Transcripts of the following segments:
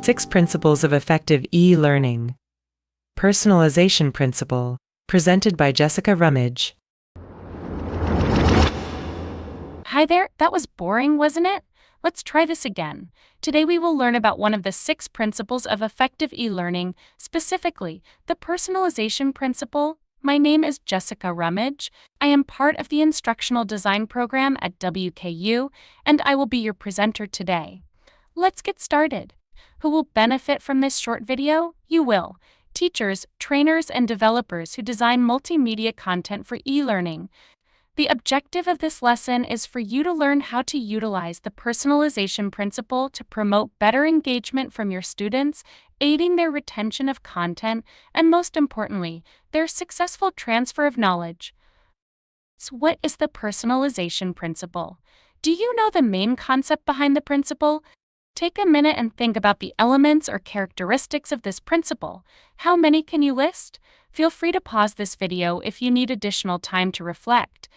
6 Principles of Effective E-Learning. Personalization Principle, presented by Jessica Rummage. Hi there, that was boring, wasn't it? Let's try this again. Today we will learn about one of the 6 principles of effective e-learning, specifically, the personalization principle. My name is Jessica Rummage. I am part of the instructional design program at WKU, and I will be your presenter today. Let's get started. Who will benefit from this short video? You will. Teachers, trainers, and developers who design multimedia content for e-learning. The objective of this lesson is for you to learn how to utilize the personalization principle to promote better engagement from your students, aiding their retention of content, and most importantly, their successful transfer of knowledge. So what is the personalization principle? Do you know the main concept behind the principle? Take a minute and think about the elements or characteristics of this principle. How many can you list? Feel free to pause this video if you need additional time to reflect.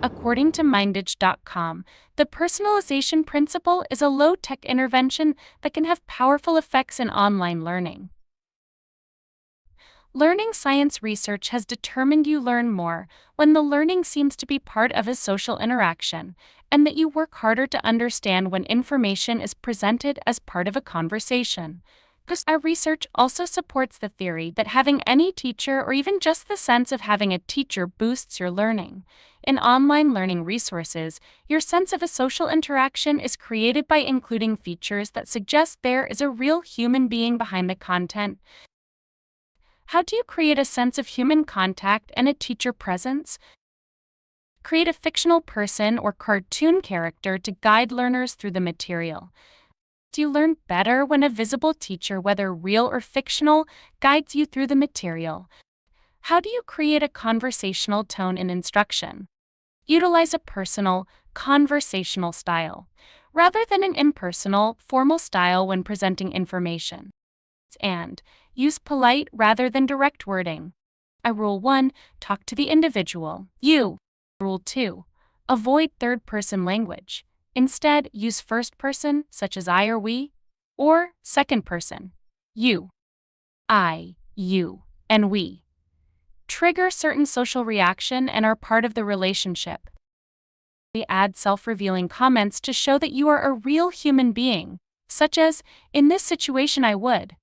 According to Mindage.com, the personalization principle is a low-tech intervention that can have powerful effects in online learning. Learning science research has determined you learn more when the learning seems to be part of a social interaction, and that you work harder to understand when information is presented as part of a conversation. Our research also supports the theory that having any teacher or even just the sense of having a teacher boosts your learning. In online learning resources, your sense of a social interaction is created by including features that suggest there is a real human being behind the content. How do you create a sense of human contact and a teacher presence? Create a fictional person or cartoon character to guide learners through the material. Do you learn better when a visible teacher, whether real or fictional, guides you through the material? How do you create a conversational tone in instruction? Utilize a personal, conversational style, rather than an impersonal, formal style when presenting information. And use polite rather than direct wording. Rule 1, talk to the individual, you. Rule 2, avoid third-person language. Instead, use first person, such as I or we, or second person, you, I, you, and we. Trigger certain social reaction and are part of the relationship. We add self-revealing comments to show that you are a real human being, such as, in this situation I would.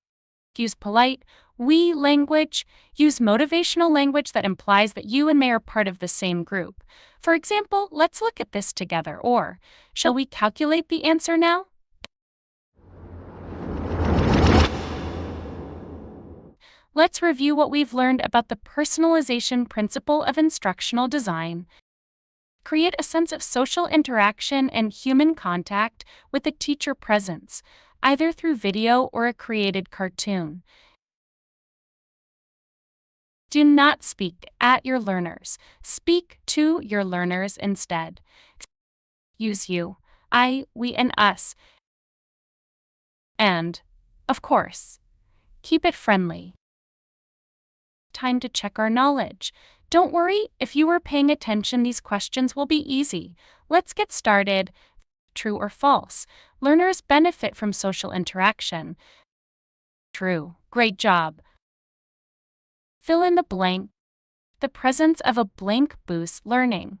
Use polite, we language. Use motivational language that implies that you and they are part of the same group. For example, let's look at this together, or, shall we calculate the answer now? Let's review what we've learned about the personalization principle of instructional design. Create a sense of social interaction and human contact with a teacher presence, either through video or a created cartoon. Do not speak at your learners. Speak to your learners instead. Use you, I, we, and us. And, of course, keep it friendly. Time to check our knowledge. Don't worry, if you are paying attention, these questions will be easy. Let's get started. True or false? Learners benefit from social interaction. True. Great job. Fill in the blank. The presence of a blank boosts learning.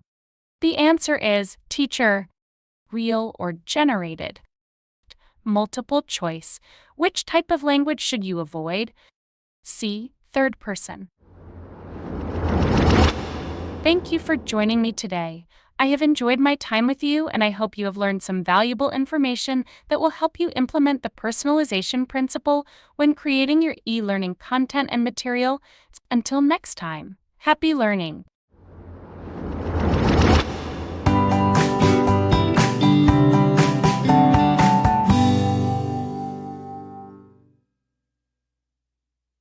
The answer is teacher. Real or generated? Multiple choice. Which type of language should you avoid? C. Third person. Thank you for joining me today. I have enjoyed my time with you, and I hope you have learned some valuable information that will help you implement the personalization principle when creating your e-learning content and material. Until next time, happy learning!